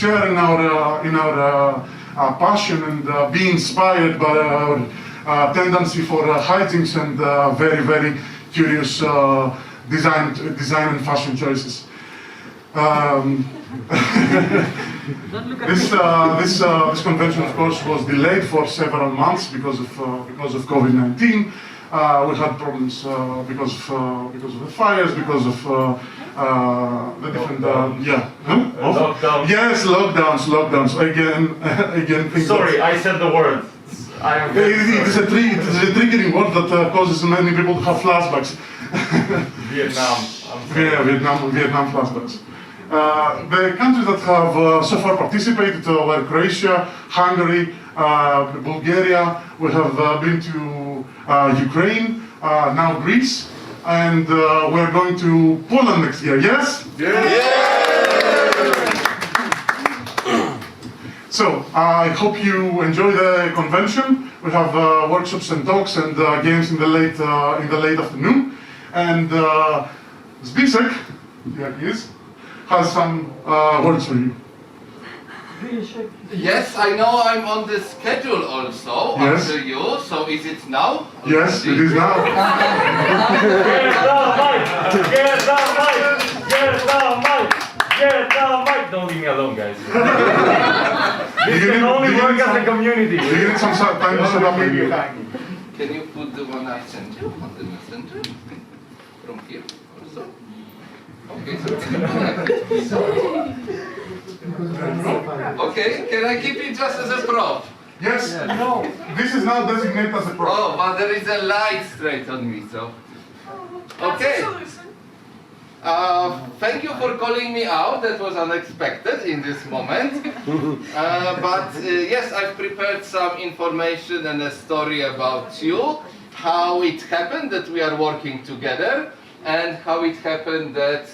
share in our passion and be inspired by our tendency for hijinks and very, very curious design and fashion choices. This convention, of course, was delayed for several months because of COVID-19. We had problems because of the fires, because of the different lockdowns. Yes, lockdowns. Again. Sorry, I said the word. It is a triggering word that causes many people to have flashbacks. Vietnam. Vietnam flashbacks. The countries that have so far participated were Croatia, Hungary, Bulgaria. We have been to Ukraine, now Greece, and we're going to Poland next year. Yes? So I hope you enjoy the convention. We have workshops and talks and games in the late afternoon. And Zbigniew, here he is, has some words for you. Yes, I know I'm on the schedule also after you. So is it now? Yes, it is now. Get the mic! Don't leave me alone, guys. This can only work as a community. You need some time to set up maybe. Can you put the one I sent you on the messenger? From here also? Okay, so can you connect it? Okay, can I keep it just as a prop? Yes. No. This is now designated as a prop. Oh, but there is a light straight on me, so. Okay. Thank you for calling me out. That was unexpected in this moment. Yes, I've prepared some information and a story about you, how it happened that we are working together, and how it happened that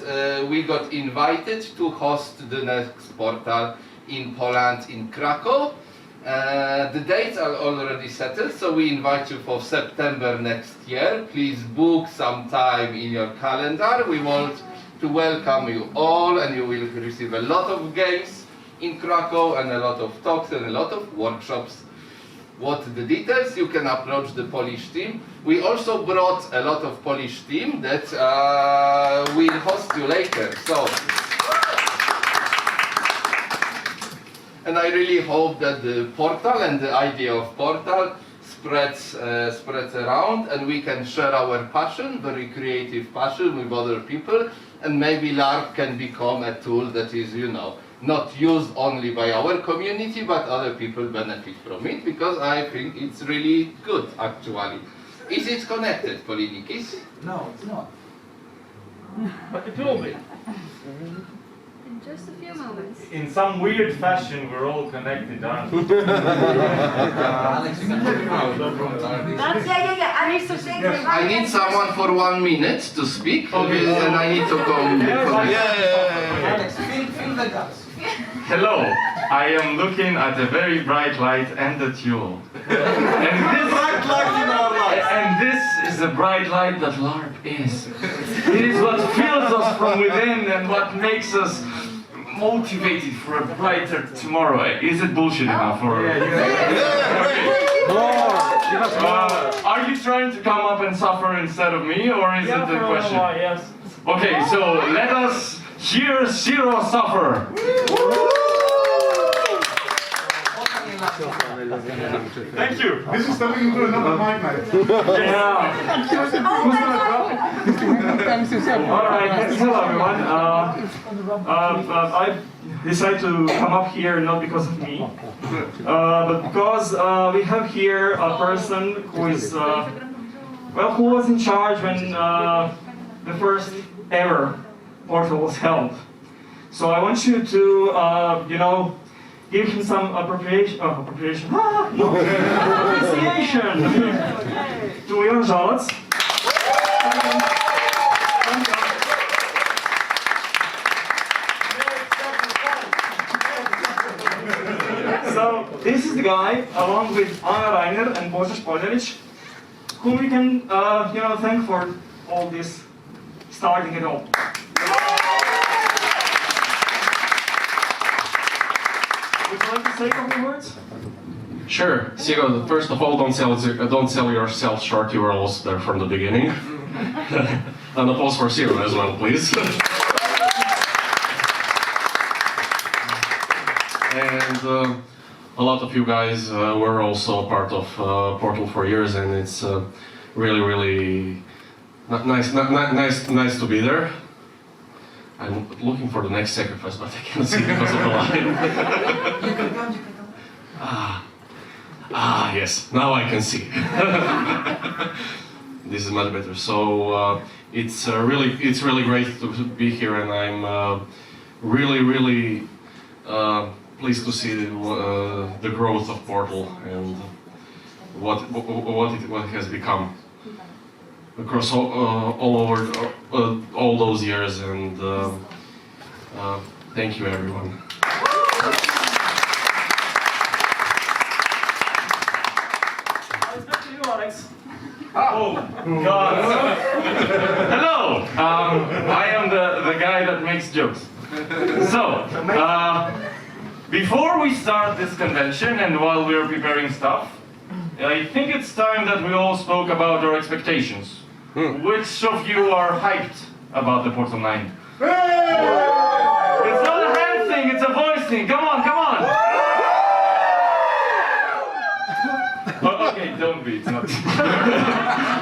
we got invited to host the next portal in Poland, in Krakow. The dates are already settled, so we invite you for September next year. Please book some time in your calendar. We want to welcome you all, and you will receive a lot of games in Krakow and a lot of talks and a lot of workshops. What the details? You can approach the Polish team. We also brought a lot of Polish team that will host you later. So. And I really hope that the portal and the idea of portal spreads around, and we can share our passion, very creative passion, with other people, and maybe LARP can become a tool that is, not used only by our community, but other people benefit from it, because I think it's really good, actually. Is it connected, Polinikis? No, it's not. But it will be. In just a few moments. In some weird fashion, we're all connected, aren't we? Alex, you can talk about I need someone for 1 minute to speak, and I need to come. Alex, fill the gaps. Hello, I am looking at a very bright light and a jewel. And this is the bright light that LARP is. It is what fills us from within and what makes us motivated for a brighter tomorrow. Is it bullshit enough? Are you trying to come up and suffer instead of me, or is it the question? Yes. Okay, so let us hear Zero suffer. Thank you. This is turning into another mic night. Yeah. Alright, hello everyone. I decided to come up here not because of me, but because we have here a person who is, who was in charge when the first ever portal was held. So I want you to, give him some appreciation. To your Żalec. So this is the guy, along with Anna Reiner and Boris Spoljaric, whom we can, thank for all this, starting it all. Would you like to say a couple words? Sure. Sigo, first of all, don't sell yourself short. You were also there from the beginning. And applause for Sigo as well, please. And a lot of you guys were also a part of Portal for years, and it's really, really nice to be there. I'm looking for the next sacrifice, but I can't see because of the line. Yes, now I can see. This is much better. So it's really great to be here, and I'm really pleased to see the growth of Portal and what it has become across all over all those years. And thank you, everyone. It's back to you, Alex. Oh, God. Hello. I am the guy that makes jokes. So, before we start this convention and while we are preparing stuff, I think it's time that we all spoke about our expectations. Which of you are hyped about the Portal 9? It's not a hand thing, it's a voice thing. Come on, come on. Oh, okay, don't be. It's not.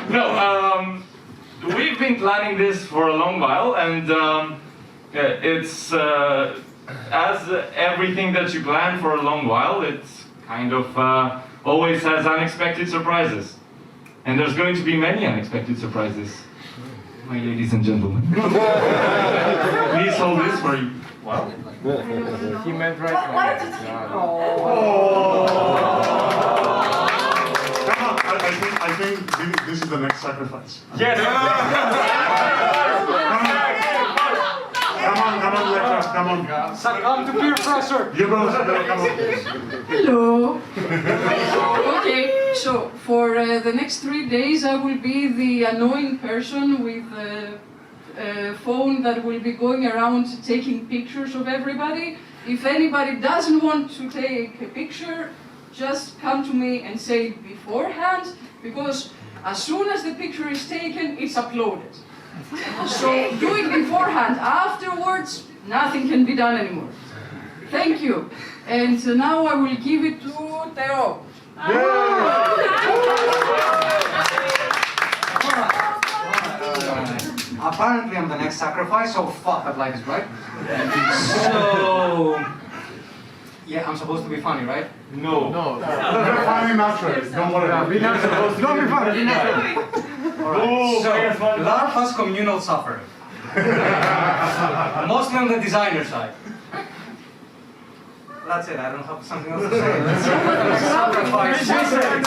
No, we've been planning this for a long while, and it's as everything that you plan for a long while, it's kind of always has unexpected surprises. And there's going to be many unexpected surprises, my ladies and gentlemen. Please hold this for you. Wow. He meant right. I think this is the next sacrifice. Yes. Come on, Lecter, come on. Succumb to peer pressure. You both, come on. Hello. Okay, so for the next 3 days I will be the annoying person with a phone that will be going around taking pictures of everybody. If anybody doesn't want to take a picture, just come to me and say it beforehand, because as soon as the picture is taken, it's uploaded. So do it beforehand. Afterwards, nothing can be done anymore. Thank you. And now I will give it to Theo. Apparently I'm the next sacrifice, so fuck that life is right. So, Yeah, I'm supposed to be funny, right? no. You're funny naturally, don't worry. Be not supposed to Don't be funny, be naturally. Oh, So, yes, one- LARP has communal suffering. Mostly on the designer side. That's it, I don't have something else to say. Sacrifice. It's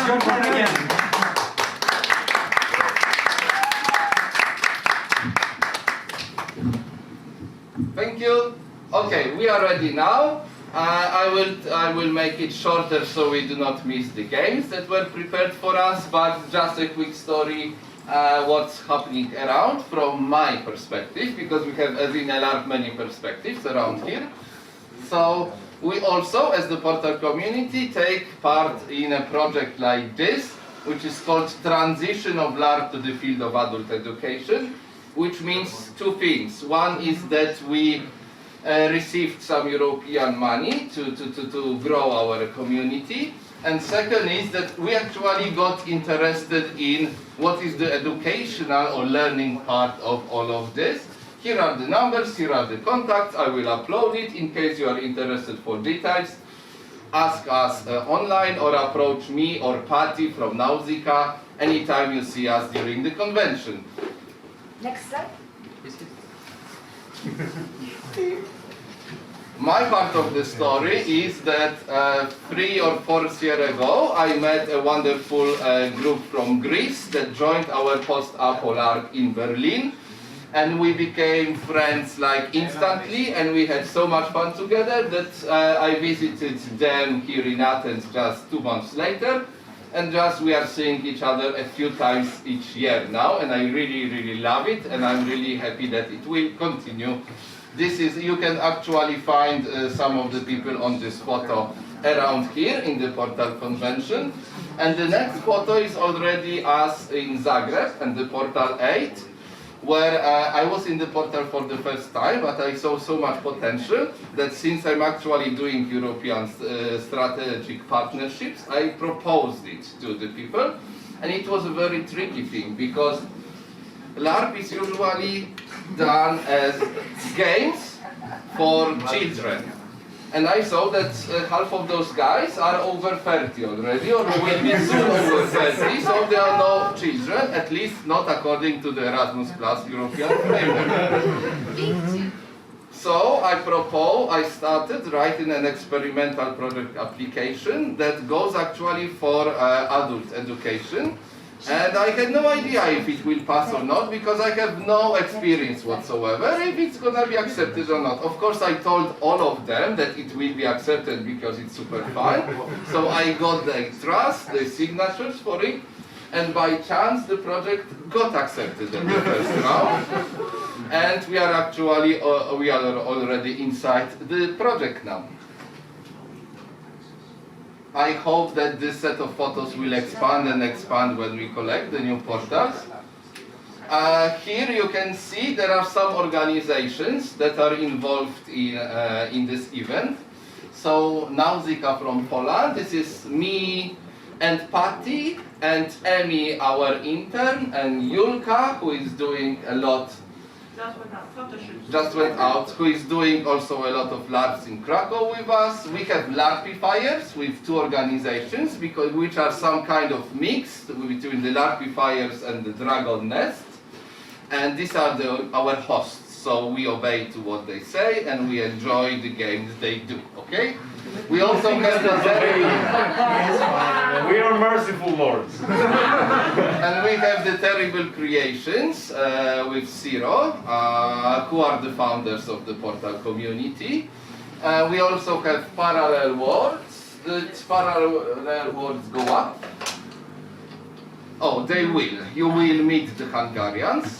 your turn again. Thank you. Okay, we are ready now. I will make it shorter so we do not miss the games that were prepared for us, but just a quick story what's happening around from my perspective, because we have, as in LARP, many perspectives around here. So we also, as the Portal community, take part in a project like this, which is called Transition of LARP to the Field of Adult Education, which means two things. One is that we received some European money to grow our community. And second is that we actually got interested in what is the educational or learning part of all of this. Here are the numbers, here are the contacts. I will upload it in case you are interested for details. Ask us online or approach me or Patty from Nausicaa anytime you see us during the convention. Next slide. My part of the story is that 3 or 4 years ago, I met a wonderful group from Greece that joined our post-Apo LARP in Berlin. And we became friends like instantly, and we had so much fun together that I visited them here in Athens just 2 months later. And just we are seeing each other a few times each year now, and I really, really love it, and I'm really happy that it will continue This is, you can actually find some of the people on this photo around here in the Portal Convention. And the next photo is already us in Zagreb and the Portal 8, where I was in the Portal for the first time, but I saw so much potential that since I'm actually doing European strategic partnerships, I proposed it to the people. And it was a very tricky thing, because LARP is usually done as games for children. And I saw that half of those guys are over 30 already, or will be soon over 30, so there are no children, at least not according to the Erasmus Plus European framework. So I started writing an experimental project application that goes actually for adult education. And I had no idea if it will pass or not, because I have no experience whatsoever if it's gonna be accepted or not. Of course, I told all of them that it will be accepted because it's super fun. So I got the trust, the signatures for it, and by chance the project got accepted in the first round. And we are actually we are already inside the project now. I hope that this set of photos will expand and expand when we collect the new portals. Here you can see there are some organizations that are involved in this event. So Nausicaa from Poland, this is me and Patty and Emi, our intern, and Julka, who is doing a lot. Just went out, who is doing also a lot of LARPs in Krakow with us. We have LARPifiers with two organizations, which are some kind of mix between the LARPifiers and the Dragon Nest. And these are our hosts, so we obey to what they say and we enjoy the games they do, okay? We also have the very... We are merciful lords. And we have the Terrible Creations with Zero, who are the founders of the Portal community. We also have Parallel Worlds. The Parallel Worlds go up. Oh, they will. You will meet the Hungarians.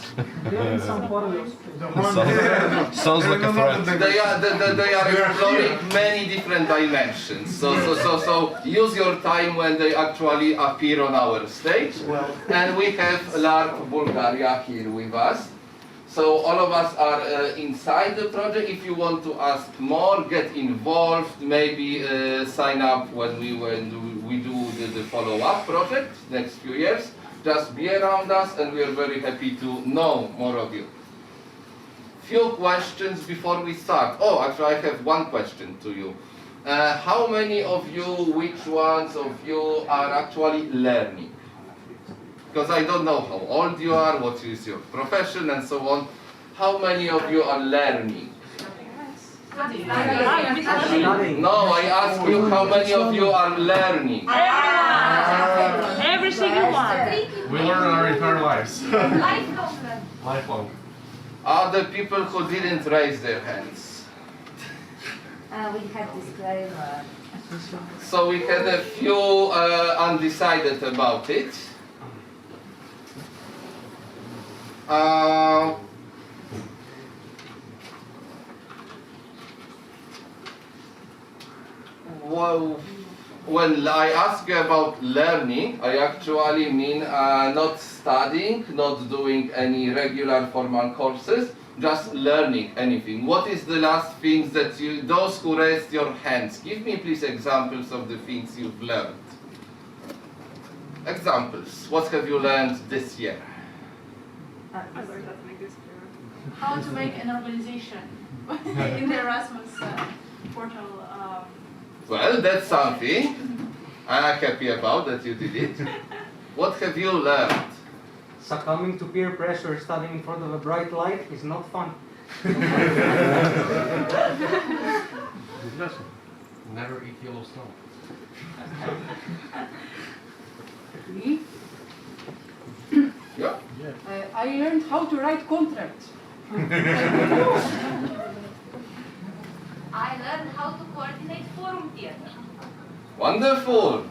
Sounds like a threat. They are exploring many different dimensions. So use your time when they actually appear on our stage. And we have LARP Bulgaria here with us. So all of us are inside the project. If you want to ask more, get involved, maybe sign up when we do the follow-up project next few years. Just be around us and we are very happy to know more of you. Few questions before we start. Oh, actually I have one question to you. How many of you, which ones of you are actually learning? Because I don't know how old you are, what is your profession and so on. How many of you are learning? No, I ask you how many of you are learning? Every single one. We learn our entire lives. Lifelong. Are the people who didn't raise their hands? We have disclaimer. So we had a few undecided about it. Well, when I ask you about learning, I actually mean not studying, not doing any regular formal courses, just learning anything. What is the last things that those who raised your hands, give me please examples of the things you've learned. Examples. What have you learned this year? How to make an organization in the Erasmus portal. Well, that's something I'm happy about that you did it. What have you learned? Succumbing to peer pressure standing in front of a bright light is not fun. Never eat yellow snow. Me? Yeah. I learned how to write contracts. I learned how to coordinate forum theater. Wonderful.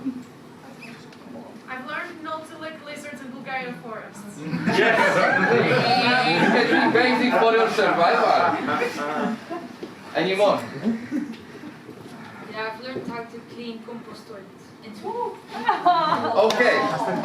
I've learned not to lick lizards in Bulgaria. Bulgarian forests. It can be basic for your survival. Any more? Yeah, I've learned how to clean compost toilets. Okay,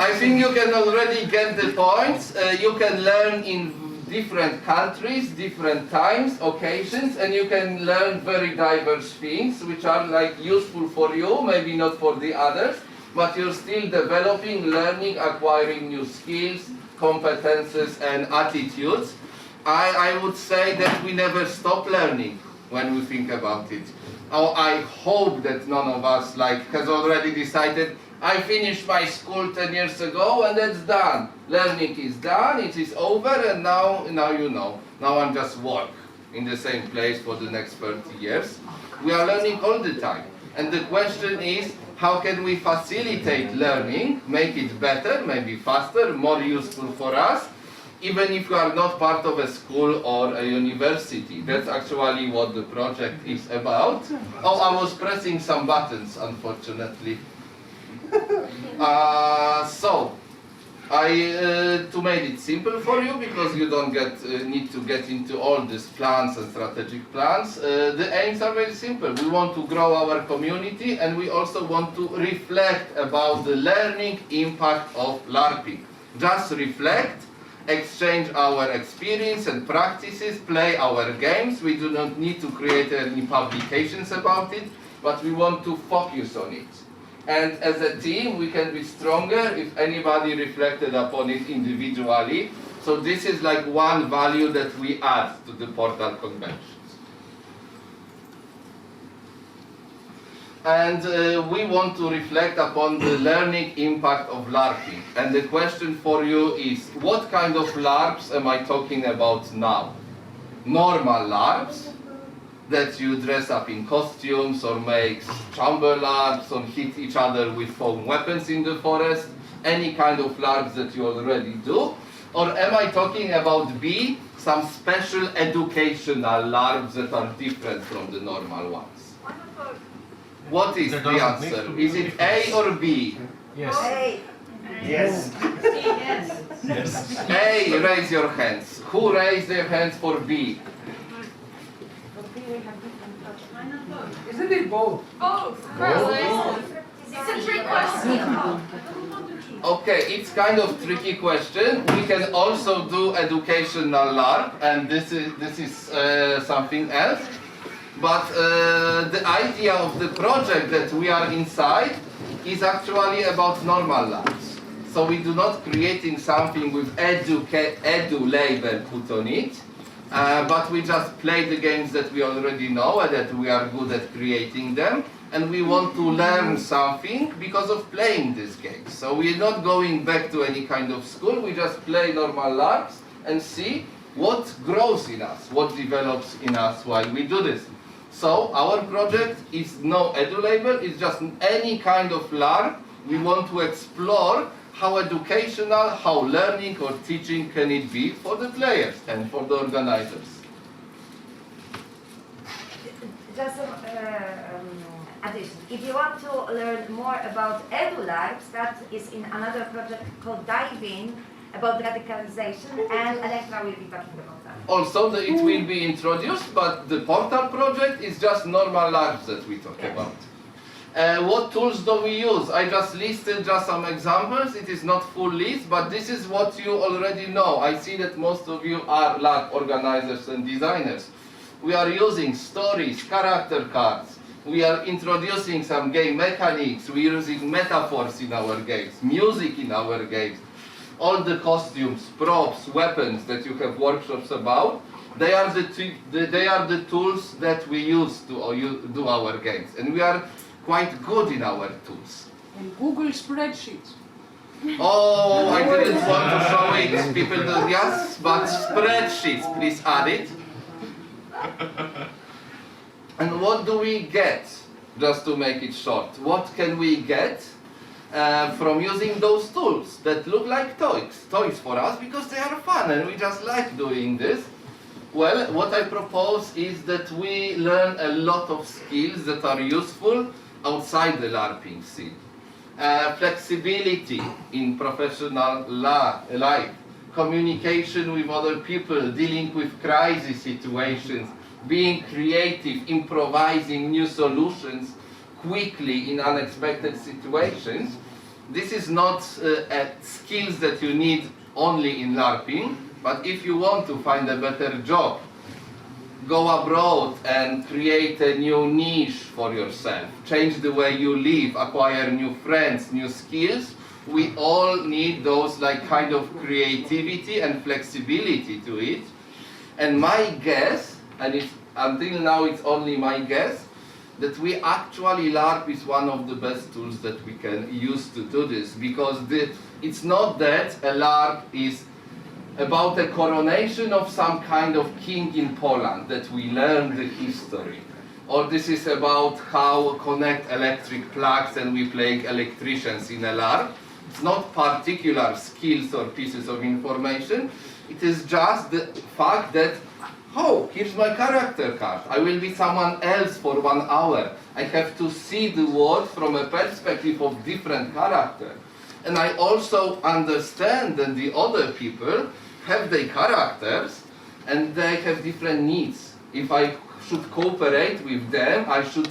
I think you can already get the points. You can learn in different countries, different times, occasions, and you can learn very diverse things which are like useful for you, maybe not for the others, but you're still developing, learning, acquiring new skills, competences and attitudes. I would say that we never stop learning when we think about it. Oh, I hope that none of us has already decided, I finished my school 10 years ago and that's done. Learning is done, it is over, and now you know. Now I'm just work in the same place for the next 30 years. We are learning all the time. And the question is, how can we facilitate learning, make it better, maybe faster, more useful for us, even if you are not part of a school or a university. That's actually what the project is about. Oh, I was pressing some buttons, unfortunately. To make it simple for you, because you don't need to get into all these plans and strategic plans, the aims are very simple. We want to grow our community, and we also want to reflect about the learning impact of LARPing. Just reflect, exchange our experience and practices, play our games. We do not need to create any publications about it, but we want to focus on it. And as a team, we can be stronger if anybody reflected upon it individually. So this is like one value that we add to the Portal Conventions. And we want to reflect upon the learning impact of LARPing. And the question for you is, what kind of LARPs am I talking about now? Normal LARPs, that you dress up in costumes or make chamber LARPs or hit each other with foam weapons in the forest, any kind of LARPs that you already do? Or am I talking about B, some special educational LARPs that are different from the normal ones? What is the answer? Is it A or B? Yes. Yes. A, raise your hands. Who raised their hands for B? Isn't it both? Both. It's a trick question. Okay, it's kind of tricky question. We can also do educational LARP, and this is something else. But the idea of the project that we are inside is actually about normal LARPs. So we do not creating something with edu label put on it, but we just play the games that we already know and that we are good at creating them. And we want to learn something because of playing these games. So we're not going back to any kind of school, we just play normal LARPs and see what grows in us, what develops in us while we do this. So our project is no edu label, it's just any kind of LARP. We want to explore how educational, how learning or teaching can it be for the players and for the organizers. Just some addition. If you want to learn more about EduLabs, that is in another project called Dive In, about radicalization, and Elektra will be talking about that. Also, it will be introduced, but the Portal project is just normal LARPs that we talk about. What tools do we use? I just listed just some examples. It is not full list, but this is what you already know. I see that most of you are LARP organizers and designers. We are using stories, character cards. We are introducing some game mechanics. We're using metaphors in our games, music in our games. All the costumes, props, weapons that you have workshops about, they are the tools that we use to do our games. And we are quite good in our tools. And Google spreadsheets. Oh, I didn't want to show it. People do, yes, but spreadsheets, please add it. And what do we get? Just to make it short, what can we get from using those tools that look like toys for us because they are fun and we just like doing this? Well, what I propose is that we learn a lot of skills that are useful outside the LARPing scene. flexibility in professional life, communication with other people, dealing with crisis situations, being creative, improvising new solutions quickly in unexpected situations. This is not skills that you need only in LARPing, but if you want to find a better job, go abroad and create a new niche for yourself, change the way you live, acquire new friends, new skills. We all need those like kind of creativity and flexibility to it. And my guess, and until now it's only my guess, that we actually LARP is one of the best tools that we can use to do this, because it's not that a LARP is about a coronation of some kind of king in Poland that we learn the history, or this is about how connect electric plugs and we play electricians in a LARP. It's not particular skills or pieces of information. It is just the fact that, oh, here's my character card. I will be someone else for 1 hour. I have to see the world from a perspective of different character. And I also understand that the other people have their characters and they have different needs. If I should cooperate with them, I should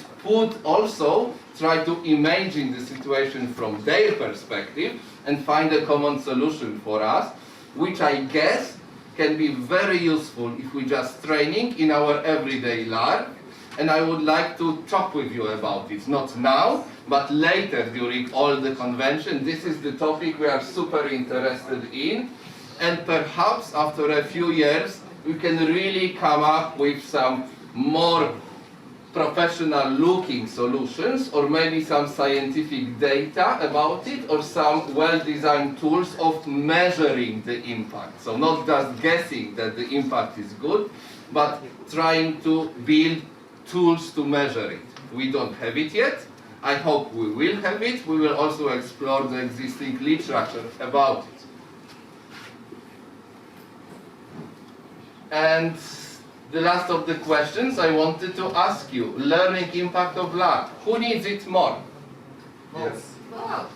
try to imagine the situation from their perspective and find a common solution for us, which I guess can be very useful if we just training in our everyday life. And I would like to talk with you about it, not now, but later during all the convention. This is the topic we are super interested in. And perhaps after a few years, we can really come up with some more professional looking solutions, or maybe some scientific data about it, or some well-designed tools of measuring the impact. So not just guessing that the impact is good, but trying to build tools to measure it. We don't have it yet. I hope we will have it. We will also explore the existing literature about it. And the last of the questions I wanted to ask you, learning impact of LARP. Who needs it more? Yes. A.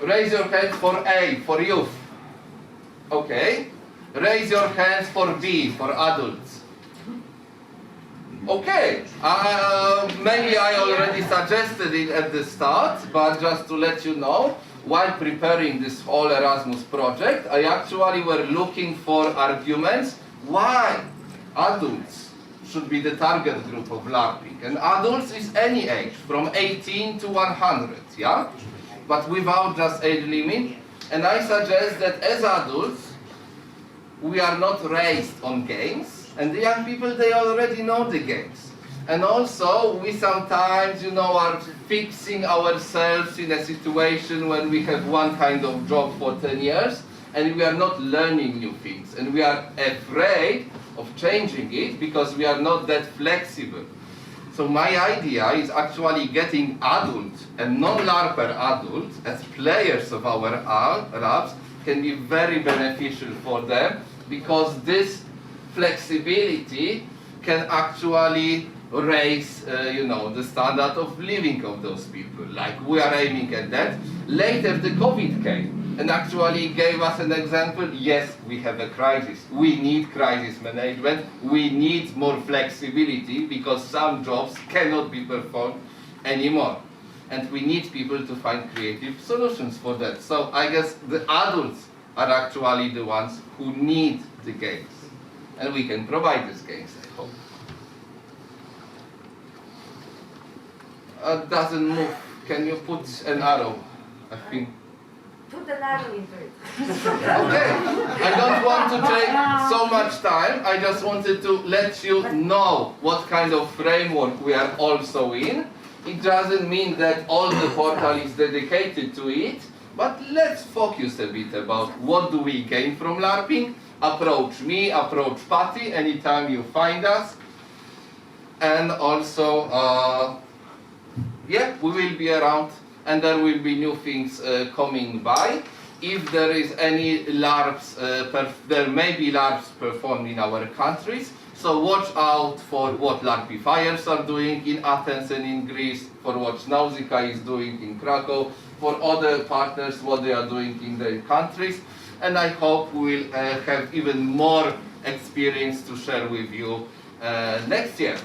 Raise your hand for A, for youth. Okay. Raise your hands for B, for adults. Okay. Maybe I already suggested it at the start, but just to let you know, while preparing this whole Erasmus project, I actually were looking for arguments why adults should be the target group of LARPing. And adults is any age, from 18 to 100, yeah? But without just age limit. And I suggest that as adults, we are not raised on games, and the young people, they already know the games. And also, we sometimes, are fixing ourselves in a situation when we have one kind of job for 10 years, and we are not learning new things. And we are afraid of changing it because we are not that flexible. So my idea is actually getting adults and non-LARPer adults as players of our LARPs can be very beneficial for them, because this flexibility can actually raise, the standard of living of those people. Like we are aiming at that. Later the COVID came and actually gave us an example. Yes, we have a crisis. We need crisis management. We need more flexibility because some jobs cannot be performed anymore. And we need people to find creative solutions for that. So I guess the adults are actually the ones who need the games. And we can provide these games, I hope. Doesn't move. Can you put an arrow? I think. Put an arrow into it. Okay. I don't want to take so much time. I just wanted to let you know what kind of framework we are also in. It doesn't mean that all the portal is dedicated to it, but let's focus a bit about what do we gain from LARPing. Approach me, approach Patty anytime you find us. And also, we will be around and there will be new things coming by. If there is any LARPs, there may be LARPs performed in our countries, So watch out for what LARPy Fires are doing in Athens and in Greece, for what Nausicaa is doing in Krakow, for other partners, what they are doing in their countries. And I hope we will have even more experience to share with you next year.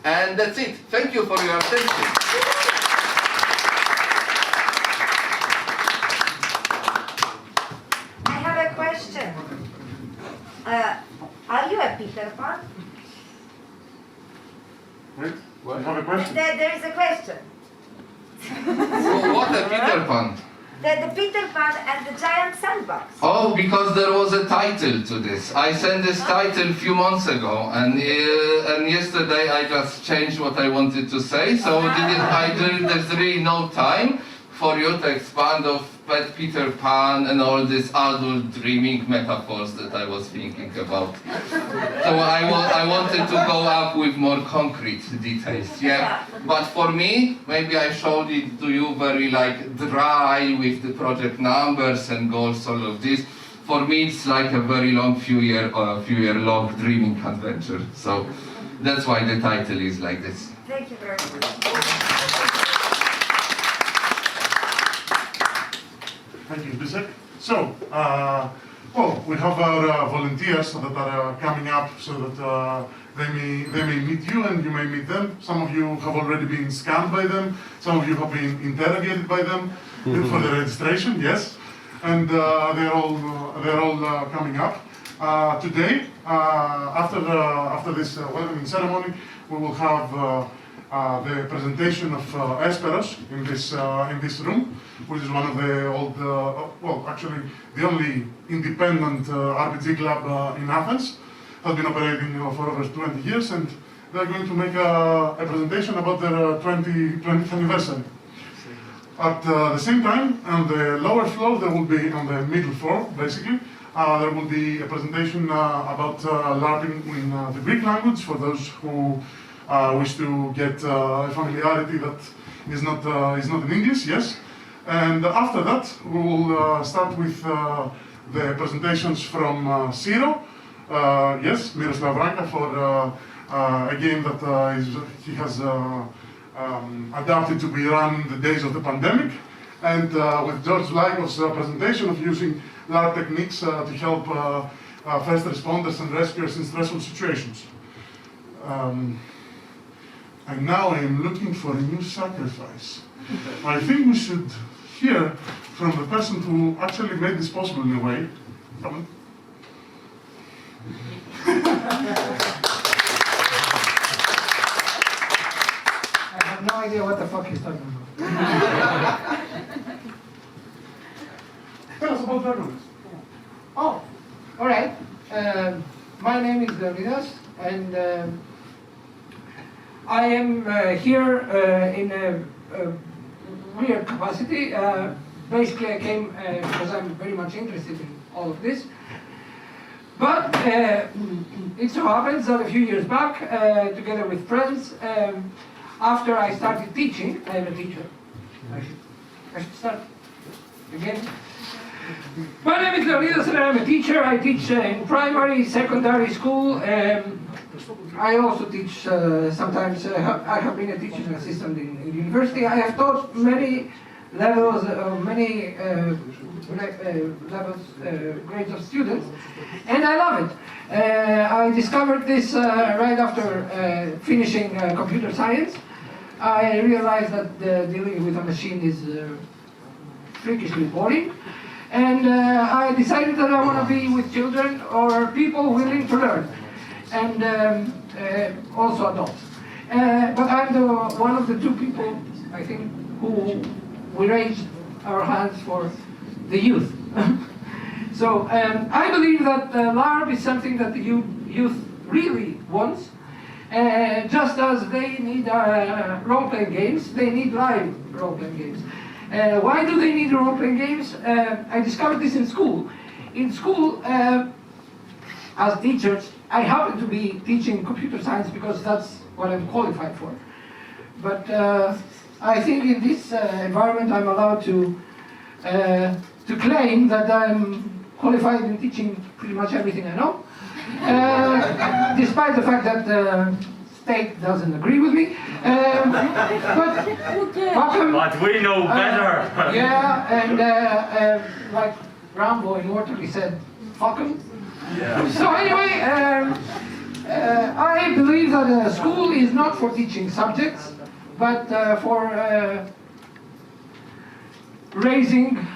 And that's it. Thank you for your attention. I have a question. Are you a Peter Pan? Wait, you have a question? There is a question. What a Peter Pan. The Peter Pan and the Giant Sandbox. Oh, because there was a title to this. I sent this title a few months ago, and yesterday I just changed what I wanted to say. So there's really no time for you to expand of Pet Peter Pan and all these adult dreaming metaphors that I was thinking about. So I wanted to go up with more concrete details, yeah. But for me, maybe I showed it to you very like dry with the project numbers and goals, all of this. For me, it's like a very long few year long dreaming adventure. So that's why the title is like this. Thank you very much. Thank you, Zbyszek. So, well, we have our volunteers that are coming up so that they may meet you and you may meet them. Some of you have already been scanned by them. Some of you have been interrogated by them for the registration. Yes, and they're all coming up today. After this welcoming ceremony, we will have the presentation of Esperos in this room, which is one of the old, well, actually the only independent RPG club in Athens. Has been operating for over 20 years, and they're going to make a presentation about their 20th anniversary. At the same time, on the lower floor, there will be, on the middle floor, basically, there will be a presentation about LARPing in the Greek language for those who wish to get a familiarity that is not in English, yes. And after that, we will start with the presentations from Zero, yes, Miroslav Ranka, for a game that he has adapted to be run in the days of the pandemic, and with George Lykov's presentation of using LARP techniques to help first responders and rescuers in stressful situations. And now I am looking for a new sacrifice. I think we should hear from the person who actually made this possible in a way. Come on. I have no idea what the fuck he's talking about. Tell us about Dragonlance. Oh, all right. My name is Leonidas, and I am here in a weird capacity. Basically, I came because I'm very much interested in all of this. But it so happens that a few years back, together with friends, after I started teaching, I am a teacher. I should start again. My name is Leonidas and I'm a teacher. I teach in primary, secondary school. I also teach sometimes. I have been a teaching assistant in university. I have taught many levels, grades of students, and I love it. I discovered this right after finishing computer science. I realized that dealing with a machine is freakishly boring, and I decided that I want to be with children or people willing to learn, and also adults. But I'm one of the two people, I think, who we raised our hands for the youth. So I believe that LARP is something that the youth really wants. Just as they need role-playing games, they need live role-playing games. Why do they need role-playing games? I discovered this in school. In school, as teachers, I happen to be teaching computer science because that's what I'm qualified for. But I think in this environment I'm allowed to claim that I'm qualified in teaching pretty much everything I know. despite the fact that the state doesn't agree with me. But fuck 'em. But we know better. Yeah, and like Rambo immortally said, fuck 'em. Yeah. So anyway, I believe that school is not for teaching subjects, but for raising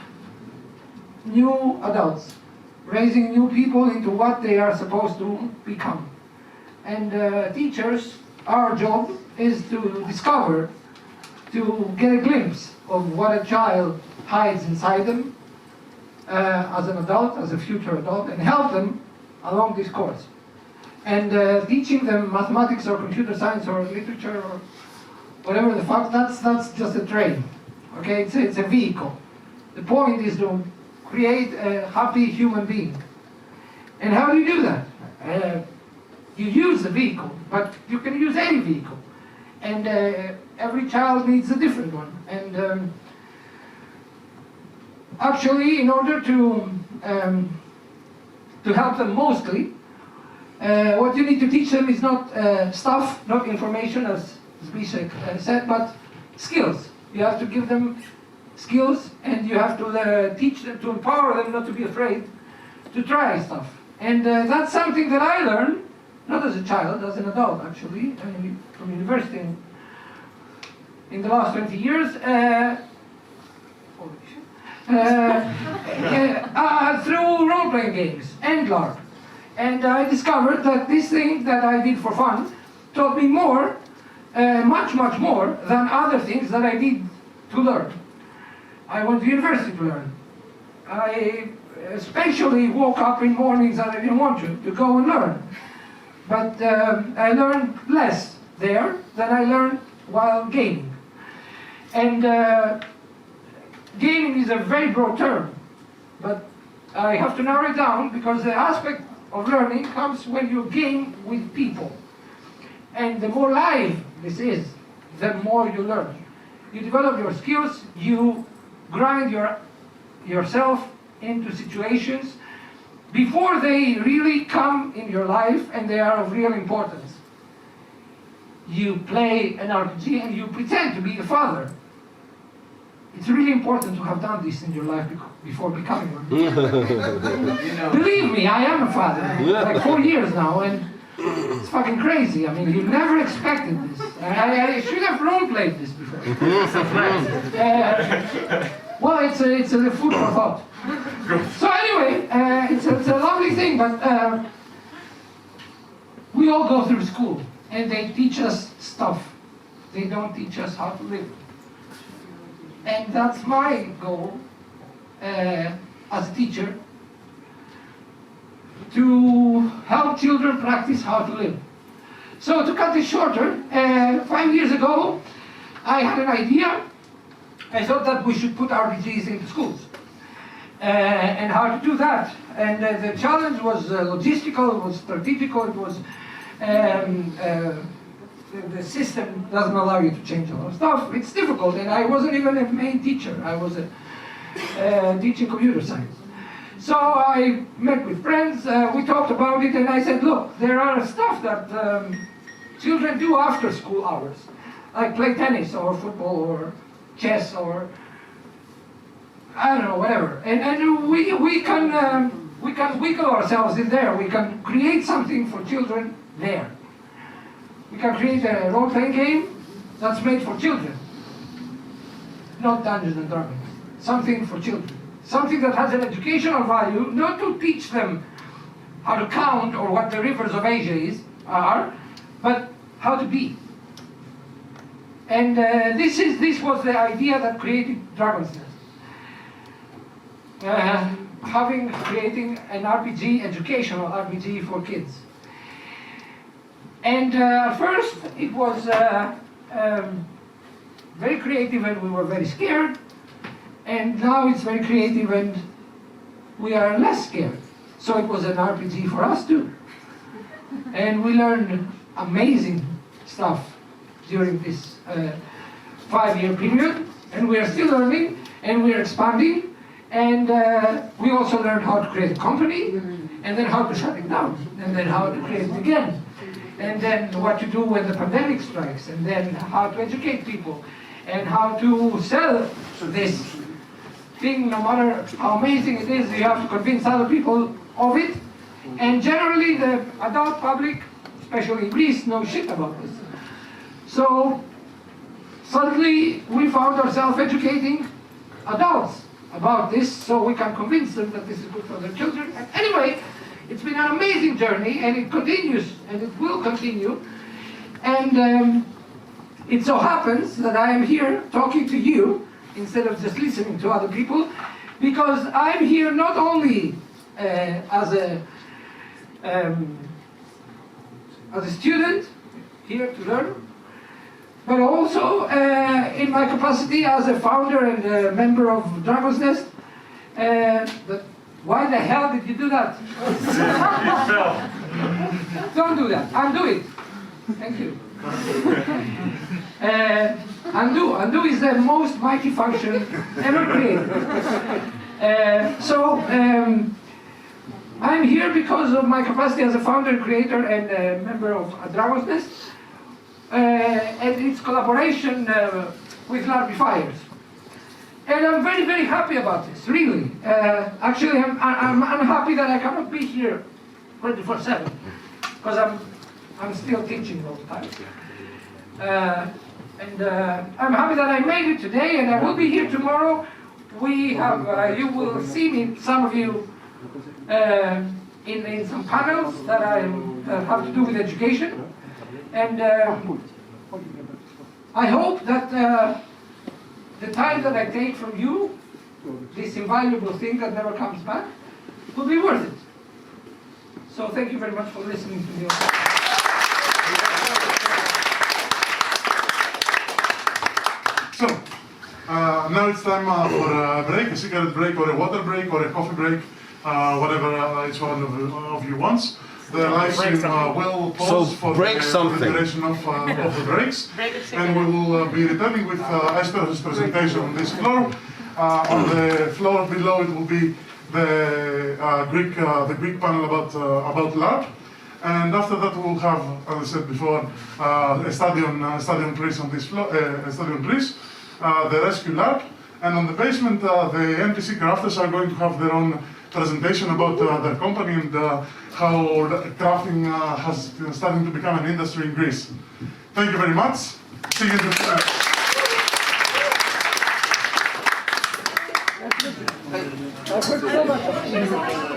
new adults, raising new people into what they are supposed to become. And teachers, our job is to discover, to get a glimpse of what a child hides inside them as an adult, as a future adult, and help them along this course. And teaching them mathematics or computer science or literature or whatever the fuck, that's just a train. Okay, it's a vehicle. The point is to create a happy human being. And how do you do that? You use the vehicle, but you can use any vehicle. And every child needs a different one. And actually, in order to help them mostly, what you need to teach them is not stuff, not information, as Zbigniew said, but skills. You have to give them skills, and you have to teach them, to empower them not to be afraid to try stuff. And that's something that I learned, not as a child, as an adult actually, from university in the last 20 years, through role-playing games and LARP. And I discovered that this thing that I did for fun taught me more, much more than other things that I did to learn. I went to university to learn. I especially woke up in mornings that I didn't want to go and learn. But I learned less there than I learned while gaming. And gaming is a very broad term, but I have to narrow it down because the aspect of learning comes when you game with people. And the more live this is, the more you learn. You develop your skills, you grind yourself into situations before they really come in your life and they are of real importance. You play an RPG and you pretend to be the father. It's really important to have done this in your life before becoming one. Believe me, I am a father, like 4 years now, and it's fucking crazy. I mean, you never expected this. I should have role-played this before. Well, it's a food for thought. So anyway, it's a lovely thing, but we all go through school, and they teach us stuff. They don't teach us how to live. And that's my goal as a teacher, to help children practice how to live. So to cut this shorter, 5 years ago, I had an idea. I thought that we should put RPGs into schools. And how to do that. And the challenge was logistical, it was strategical, it was the system doesn't allow you to change a lot of stuff. It's difficult, and I wasn't even a main teacher. I was teaching computer science. So I met with friends, we talked about it, and I said, look, there are stuff that children do after school hours, like play tennis or football or chess or I don't know, whatever. And we can wiggle ourselves in there. We can create something for children there. We can create a role-playing game that's made for children, not Dungeons and Dragons. Something for children. Something that has an educational value, not to teach them how to count or what the rivers of Asia are, but how to be. And this was the idea that created Dragon's Nest. Creating an RPG, educational RPG for kids. And first it was very creative and we were very scared. And now it's very creative and we are less scared. So it was an RPG for us too. And we learned amazing stuff during this 5-year period. And we are still learning and we are expanding. And we also learned how to create a company. and then how to shut it down, and then how to create it again, and then what to do when the pandemic strikes, and then how to educate people, and how to sell this thing, no matter how amazing it is, you have to convince other people of it. And generally the adult public, especially in Greece, knows shit about this. So suddenly we found ourselves educating adults about this so we can convince them that this is good for their children. And anyway, it's been an amazing journey, and it continues, and it will continue. And it so happens that I am here talking to you instead of just listening to other people, because I'm here not only as a student here to learn, but also in my capacity as a founder and a member of Dragon's Nest. But why the hell did you do that? Don't do that. Undo it. Thank you. Undo is the most mighty function ever created. I'm here because of my capacity as a founder, creator, and a member of Dragon's Nest, and its collaboration with Larby Fires. And I'm very, very happy about this, really. Actually, I'm happy that I cannot be here 24/7, because I'm still teaching all the time. I'm happy that I made it today, and I will be here tomorrow. We have, you will see me, some of you, in some panels that have to do with education. And I hope that the time that I take from you, this invaluable thing that never comes back, will be worth it. So thank you very much for listening to me. So, now it's time for a break, a cigarette break, or a water break, or a coffee break, whatever each one of you wants. The live stream will pause for the duration of the breaks, and we will be returning with Esper's presentation on this floor. On the floor below, it will be the Greek panel about LARP. And after that, we'll have, as I said before, a study on trees on this floor, the rescue lab, and on the basement, the NPC crafters are going to have their own presentation about their company and how crafting has starting to become an industry in Greece. Thank you very much. See you in the Thank you so much.